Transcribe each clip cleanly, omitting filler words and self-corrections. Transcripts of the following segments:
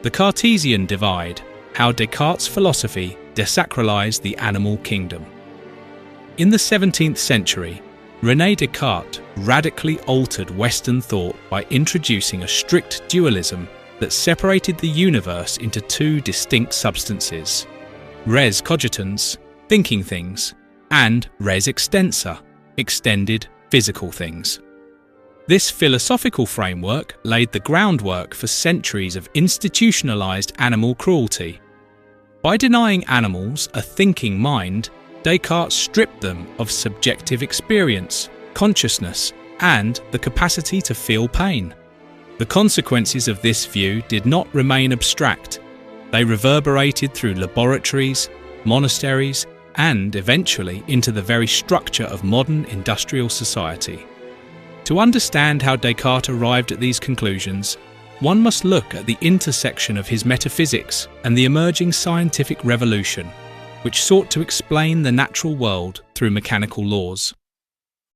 The Cartesian divide, how Descartes' philosophy desacralized the animal kingdom. In the 17th century, René Descartes radically altered Western thought by introducing a strict dualism that separated the universe into two distinct substances: res cogitans, thinking things, and res extensa, extended physical things. This philosophical framework laid the groundwork for centuries of institutionalized animal cruelty. By denying animals a thinking mind, Descartes stripped them of subjective experience, consciousness, and the capacity to feel pain. The consequences of this view did not remain abstract. They reverberated through laboratories, monasteries, and eventually into the very structure of modern industrial society. To understand how Descartes arrived at these conclusions, one must look at the intersection of his metaphysics and the emerging scientific revolution, which sought to explain the natural world through mechanical laws.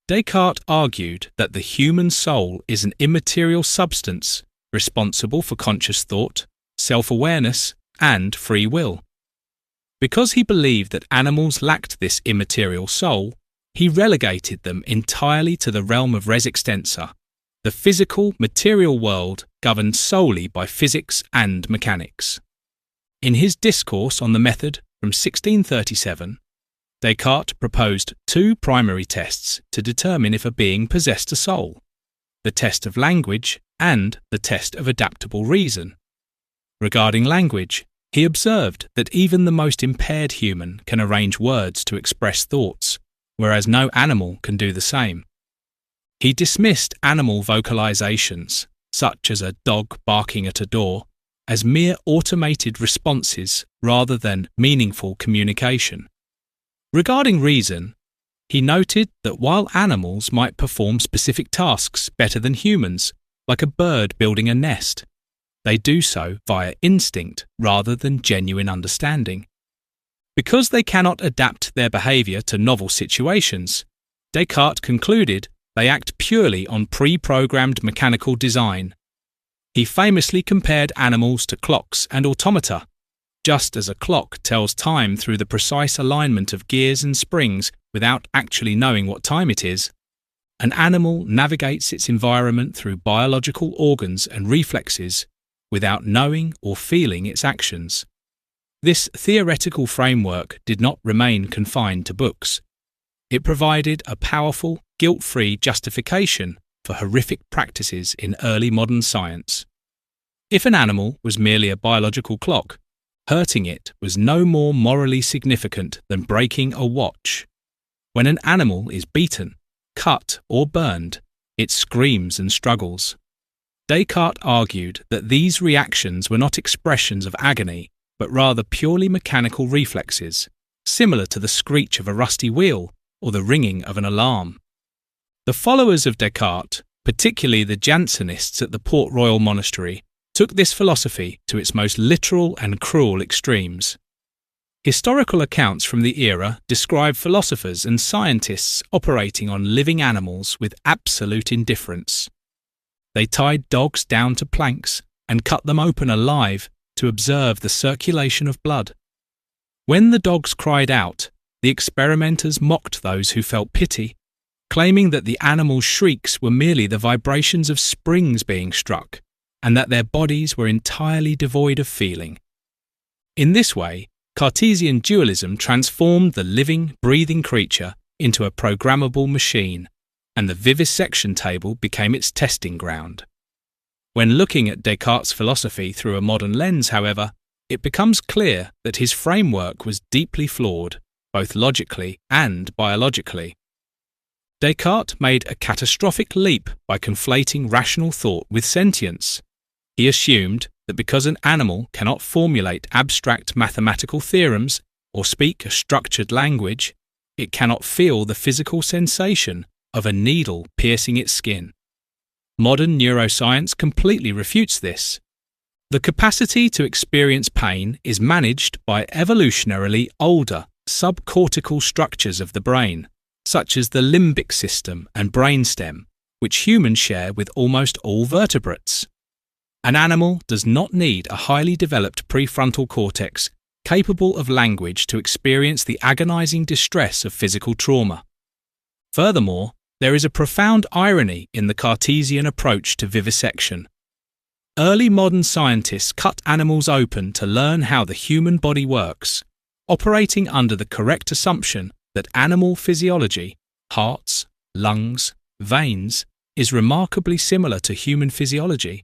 Descartes argued that the human soul is an immaterial substance responsible for conscious thought, self-awareness, and free will. Because he believed that animals lacked this immaterial soul, he relegated them entirely to the realm of res extensa, the physical, material world governed solely by physics and mechanics. In his discourse on the method from 1637, Descartes proposed two primary tests to determine if a being possessed a soul: the test of language and the test of adaptable reason. Regarding language, he observed that even the most impaired human can arrange words to express thoughts, whereas no animal can do the same. He dismissed animal vocalizations, such as a dog barking at a door, as mere automated responses rather than meaningful communication. Regarding reason, he noted that while animals might perform specific tasks better than humans, like a bird building a nest, they do so via instinct rather than genuine understanding. Because they cannot adapt their behavior to novel situations, Descartes concluded they act purely on pre-programmed mechanical design. He famously compared animals to clocks and automata. Just as a clock tells time through the precise alignment of gears and springs without actually knowing what time it is, an animal navigates its environment through biological organs and reflexes without knowing or feeling its actions. This theoretical framework did not remain confined to books. It provided a powerful, guilt-free justification for horrific practices in early modern science. If an animal was merely a biological clock, hurting it was no more morally significant than breaking a watch. When an animal is beaten, cut, or burned, it screams and struggles. Descartes argued that these reactions were not expressions of agony, but rather purely mechanical reflexes, similar to the screech of a rusty wheel or the ringing of an alarm. The followers of Descartes, particularly the Jansenists at the Port Royal Monastery, took this philosophy to its most literal and cruel extremes. Historical accounts from the era describe philosophers and scientists operating on living animals with absolute indifference. They tied dogs down to planks and cut them open alive to observe the circulation of blood. When the dogs cried out, the experimenters mocked those who felt pity, claiming that the animals' shrieks were merely the vibrations of springs being struck, and that their bodies were entirely devoid of feeling. In this way, Cartesian dualism transformed the living, breathing creature into a programmable machine, and the vivisection table became its testing ground. When looking at Descartes' philosophy through a modern lens, however, it becomes clear that his framework was deeply flawed, both logically and biologically. Descartes made a catastrophic leap by conflating rational thought with sentience. He assumed that because an animal cannot formulate abstract mathematical theorems or speak a structured language, it cannot feel the physical sensation of a needle piercing its skin. Modern neuroscience completely refutes this. The capacity to experience pain is managed by evolutionarily older subcortical structures of the brain, such as the limbic system and brainstem, which humans share with almost all vertebrates. An animal does not need a highly developed prefrontal cortex capable of language to experience the agonizing distress of physical trauma. Furthermore, there is a profound irony in the Cartesian approach to vivisection. Early modern scientists cut animals open to learn how the human body works, operating under the correct assumption that animal physiology, hearts, lungs, veins, is remarkably similar to human physiology.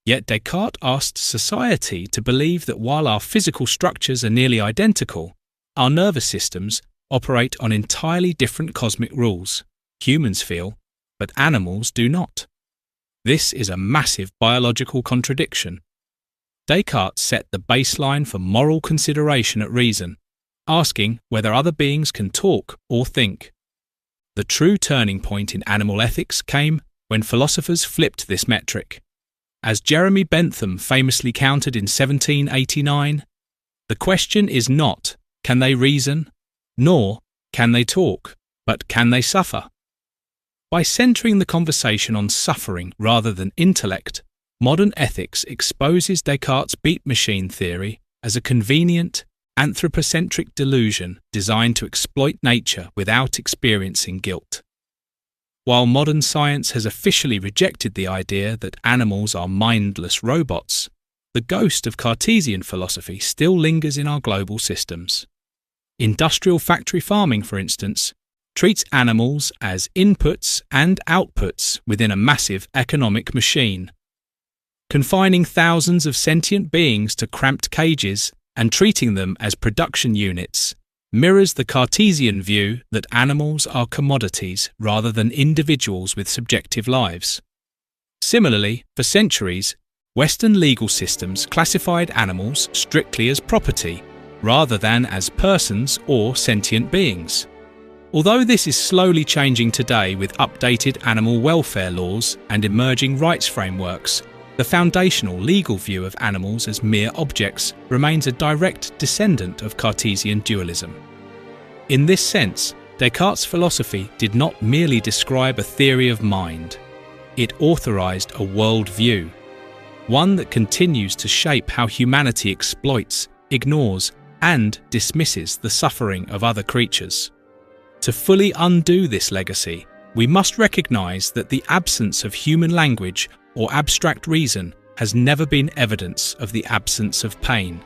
Yet Descartes asked society to believe that while our physical structures are nearly identical, our nervous systems operate on entirely different cosmic rules. Humans feel, but animals do not. This is a massive biological contradiction. Descartes set the baseline for moral consideration at reason, asking whether other beings can talk or think. The true turning point in animal ethics came when philosophers flipped this metric. As Jeremy Bentham famously countered in 1789, the question is not, can they reason, nor can they talk, but can they suffer? By centering the conversation on suffering rather than intellect, modern ethics exposes Descartes' bête-machine theory as a convenient, anthropocentric delusion designed to exploit nature without experiencing guilt. While modern science has officially rejected the idea that animals are mindless robots, the ghost of Cartesian philosophy still lingers in our global systems. Industrial factory farming, for instance, treats animals as inputs and outputs within a massive economic machine. Confining thousands of sentient beings to cramped cages and treating them as production units mirrors the Cartesian view that animals are commodities rather than individuals with subjective lives. Similarly, for centuries, Western legal systems classified animals strictly as property rather than as persons or sentient beings. Although this is slowly changing today with updated animal welfare laws and emerging rights frameworks, the foundational legal view of animals as mere objects remains a direct descendant of Cartesian dualism. In this sense, Descartes' philosophy did not merely describe a theory of mind. It authorized a worldview, one that continues to shape how humanity exploits, ignores, and dismisses the suffering of other creatures. To fully undo this legacy, we must recognize that the absence of human language or abstract reason has never been evidence of the absence of pain.